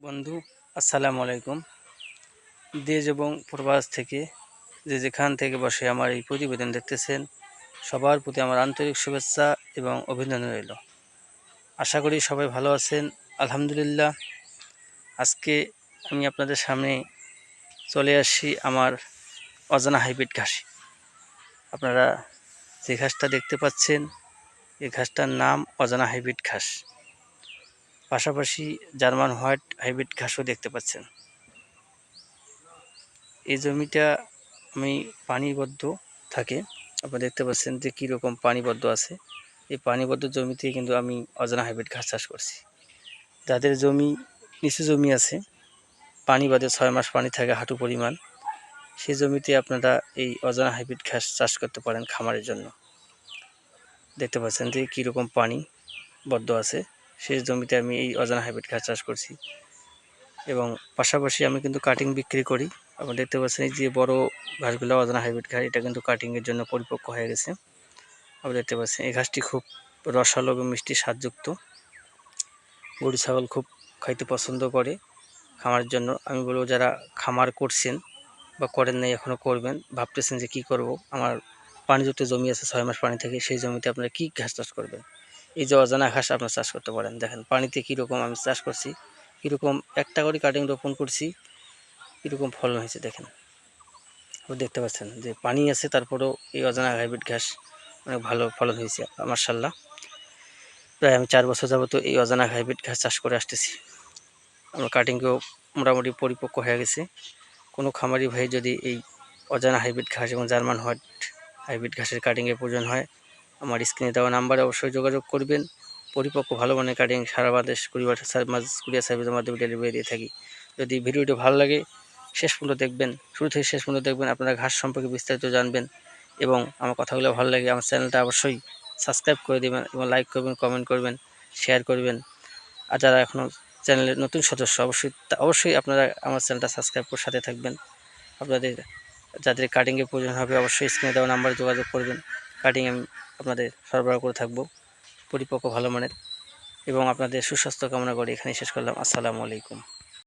বন্ধু, আসসালামু আলাইকুম। দেশ এবং প্রবাস থেকে যে যেখান থেকে বসে আমার এই প্রতিবেদন দেখতেছেন, সবার প্রতি আমার আন্তরিক শুভেচ্ছা এবং অভিনন্দন রইল। আশা করি সবাই ভালো আছেন। আলহামদুলিল্লাহ। আজকে আমি আপনাদের সামনে চলে আসছি আমার অজানা হাইব্রিড ঘাস। আপনারা যে ঘাসটা দেখতে পাচ্ছেন, এই ঘাসটার নাম অজানা হাইব্রিড ঘাস। পাশাপাশি জার্মান হোয়াইট হাইব্রিড ঘাসও দেখতে পাচ্ছেন। এই জমিটা আমি পানিবদ্ধ থাকে। আপনারা দেখতে পাচ্ছেন যে কীরকম পানিবদ্ধ আছে। এই পানিবদ্ধ জমিতে কিন্তু আমি অজানা হাইব্রিড ঘাস চাষ করছি। যাদের জমি নিচু জমি আছে, পানি বাদে 6 মাস পানি থাকে হাঁটু পরিমাণ, সেই জমিতে আপনারা এই অজানা হাইব্রিড ঘাস চাষ করতে পারেন খামারের জন্য। দেখতে পাচ্ছেন যে কীরকম পানিবদ্ধ আছে, সেই জমিতে আমি এই অজানা হাইব্রিড ঘাস চাষ করছি। এবং পাশাপাশি আমি কিন্তু কাটিং বিক্রি করি। আপনারা দেখতে পাচ্ছেন এই যে বড় ঘাসগুলো অজানা হাইব্রিড ঘাস, এটা কিন্তু কাটিংয়ের জন্য পরিপক্ক হয়ে গেছে। আপনারা দেখতে পাচ্ছেন এই ঘাসটি খুব রসালো এবং মিষ্টি স্বাদযুক্ত। গরু ছাগল খুব খাইতে পছন্দ করে। খামারের জন্য আমি বলবো, যারা খামার করছেন বা করেন নাই এখনও করবেন, ভাবতেছেন যে কি করব, আমার পানিযুক্ত জমি আছে 6 মাস পানি থেকে, সেই জমিতে আপনারা কি ঘাস চাষ করবেন? এই যে অজানা ঘাস আপনারা চাষ করতে পারেন। দেখেন পানিতে কীরকম আমি চাষ করছি, কীরকম একটা করে কাটিং রোপণ করছি, কীরকম ফলন হয়েছে দেখেন। দেখতে পাচ্ছেন যে পানি আছে, তারপরেও এই অজানা হাইব্রিড ঘাস অনেক ভালো ফলন হয়েছে মাশাআল্লাহ। প্রায় আমি 4 বছর যাবত এই অজানা হাইব্রিড ঘাস চাষ করে আসতেছি। আমার কাটিংও মোটামুটি পরিপক্ক হয়ে গেছে। কোনো খামারি ভাই যদি এই অজানা হাইব্রিড ঘাস এবং জার্মান হোয়াইট হাইব্রিড ঘাসের কাটিংয়ের প্রয়োজন হয়, আমার স্ক্রিনে দেওয়া নাম্বারে অবশ্যই যোগাযোগ করবেন। পরিপক্ক ভালো মানের কাটিং সারা বাংলাদেশ কুরিয়ার সার্ভিসের মাধ্যমে ডেলিভারি দিয়ে থাকি। যদি ভিডিওটি ভালো লাগে, শেষ পর্যন্ত দেখবেন, শুরু থেকে শেষ পর্যন্ত দেখবেন, আপনারা ঘাস সম্পর্কে বিস্তারিত জানবেন। এবং আমার কথাগুলো ভালো লাগে, আমার চ্যানেলটা অবশ্যই সাবস্ক্রাইব করে দেবেন এবং লাইক করবেন, কমেন্ট করবেন, শেয়ার করবেন। আর যারা এখনও চ্যানেলের নতুন সদস্য, অবশ্যই আপনারা আমার চ্যানেলটা সাবস্ক্রাইব করে সাথে থাকবেন। আপনাদের যাদের কাটিংয়ের প্রয়োজন হবে, অবশ্যই স্ক্রিনে দেওয়া নাম্বারে যোগাযোগ করবেন। কাটিং আমি আপনাদের সরবরাহ করে থাকব পরিপক্ক ভালো মানের। এবং আপনাদের সুস্বাস্থ্য কামনা করে এখানেই শেষ করলাম। আসসালামু আলাইকুম।